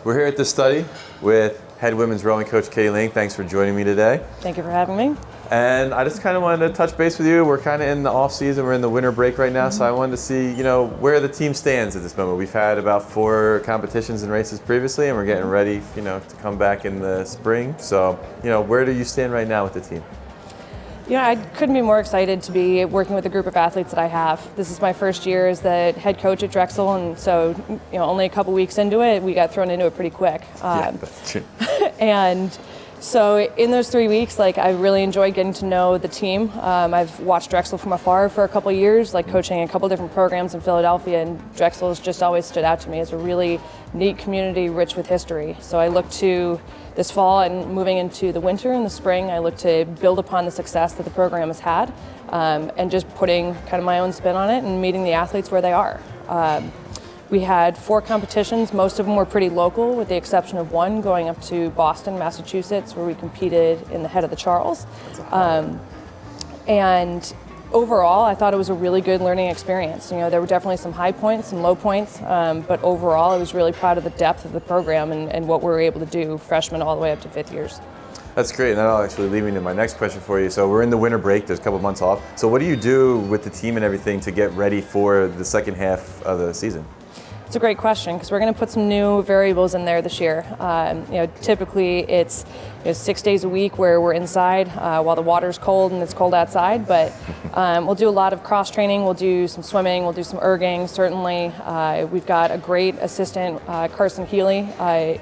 We're here at the study with head women's rowing coach Katie Ling. Thanks for joining me today. Thank you for having me. And I just kind of wanted to touch base with you. We're kind of in the off season. We're in the winter break right now, so I wanted to see, where the team stands at this moment. We've had about 4 competitions and races previously, and we're getting ready, to come back in the spring. So, where do you stand right now with the team? I couldn't be more excited to be working with a group of athletes that I have. This is my first year as the head coach at Drexel, and so, only a couple weeks into it, we got thrown into it pretty quick. Yeah, that's true. And so in those 3 weeks, I really enjoyed getting to know the team. I've watched Drexel from afar for a couple of years, coaching a couple different programs in Philadelphia, and Drexel has just always stood out to me as a really neat community rich with history. So I look to this fall and moving into the winter and the spring, I look to build upon the success that the program has had, and just putting kind of my own spin on it and meeting the athletes where they are. We had 4 competitions. Most of them were pretty local, with the exception of one going up to Boston, Massachusetts, where we competed in the Head of the Charles. And overall, I thought it was a really good learning experience. There were definitely some high points, some low points, but overall, I was really proud of the depth of the program and what we were able to do, freshmen all the way up to 5th years. That's great, and that'll actually lead me to my next question for you. So we're in the winter break, there's a couple months off. So what do you do with the team and everything to get ready for the second half of the season? It's a great question, because we're going to put some new variables in there this year. Typically it's 6 days a week where we're inside while the water's cold and it's cold outside, but we'll do a lot of cross training. We'll do some swimming, we'll do some erging, certainly. We've got a great assistant, Carson Healy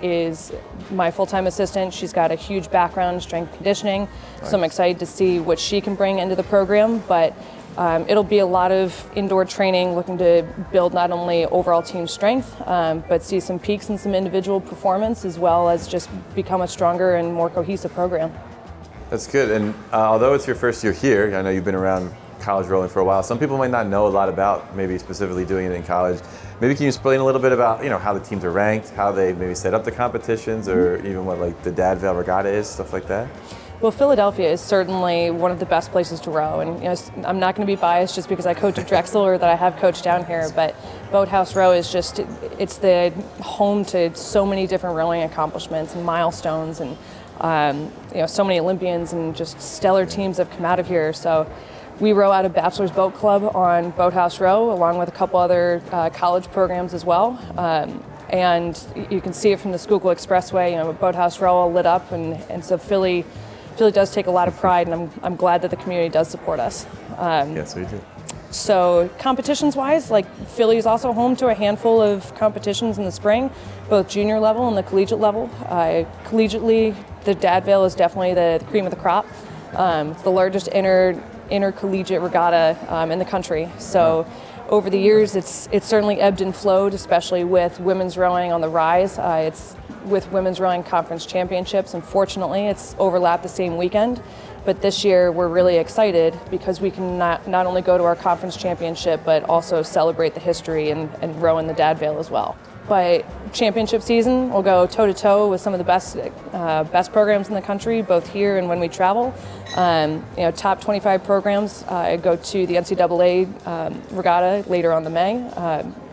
is my full-time assistant. She's got a huge background in strength conditioning, so I'm excited to see what she can bring into the program, but it'll be a lot of indoor training, looking to build not only overall team strength, but see some peaks in some individual performance, as well as just become a stronger and more cohesive program. That's good. And although it's your first year here, I know you've been around college rowing for a while. Some people might not know a lot about maybe specifically doing it in college. Maybe can you explain a little bit about how the teams are ranked, how they maybe set up the competitions, or even what the Dadvale Regatta is, stuff like that? Well, Philadelphia is certainly one of the best places to row, and I'm not going to be biased just because I coach at Drexel or that I have coached down here, but Boathouse Row is it's the home to so many different rowing accomplishments and milestones, and so many Olympians and just stellar teams have come out of here. So we row out of Bachelor's Boat Club on Boathouse Row, along with a couple other college programs as well. And you can see it from the Schuylkill Expressway, Boathouse Row all lit up, and so Philly does take a lot of pride, and I'm glad that the community does support us. Yes, we do. So competitions-wise, Philly is also home to a handful of competitions in the spring, both junior level and the collegiate level. Collegiately, the Dadvale is definitely the cream of the crop. It's the largest intercollegiate regatta in the country. So over the years, it's certainly ebbed and flowed, especially with women's rowing on the rise. It's with Women's Rowing Conference Championships, and fortunately it's overlapped the same weekend. But this year we're really excited because we can not only go to our conference championship, but also celebrate the history and row in the Dadvale as well. By championship season, we'll go toe-to-toe with some of the best programs in the country, both here and when we travel. Top 25 programs go to the NCAA regatta later on the May.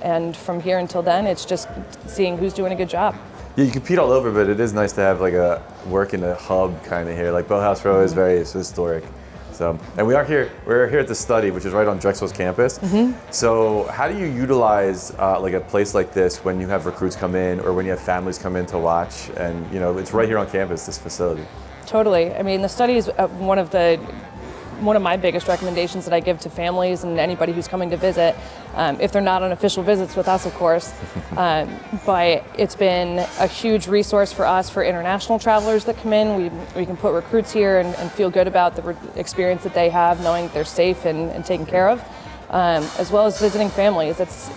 And from here until then, it's just seeing who's doing a good job. Yeah, you compete all over, but it is nice to have a work in a hub kind of here. Boathouse Row is very historic. So, and we're here at the study, which is right on Drexel's campus. So how do you utilize a place like this when you have recruits come in or when you have families come in to watch? And it's right here on campus, this facility. Totally. I mean, the study is one of my biggest recommendations that I give to families and anybody who's coming to visit, if they're not on official visits with us, of course. But it's been a huge resource for us, for international travelers that come in. We can put recruits here and feel good about the experience that they have, knowing that they're safe and taken care of, as well as visiting families. It's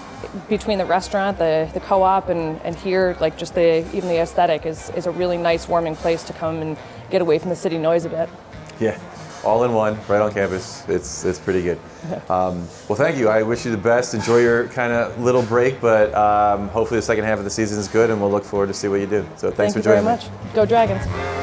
between the restaurant, the co-op, and here, even the aesthetic is a really nice, warming place to come and get away from the city noise a bit. Yeah. All in one, right on campus. It's pretty good. Well, thank you. I wish you the best. Enjoy your kind of little break, but hopefully the second half of the season is good, and we'll look forward to see what you do. So thanks for joining me. Thank you very much. Go Dragons.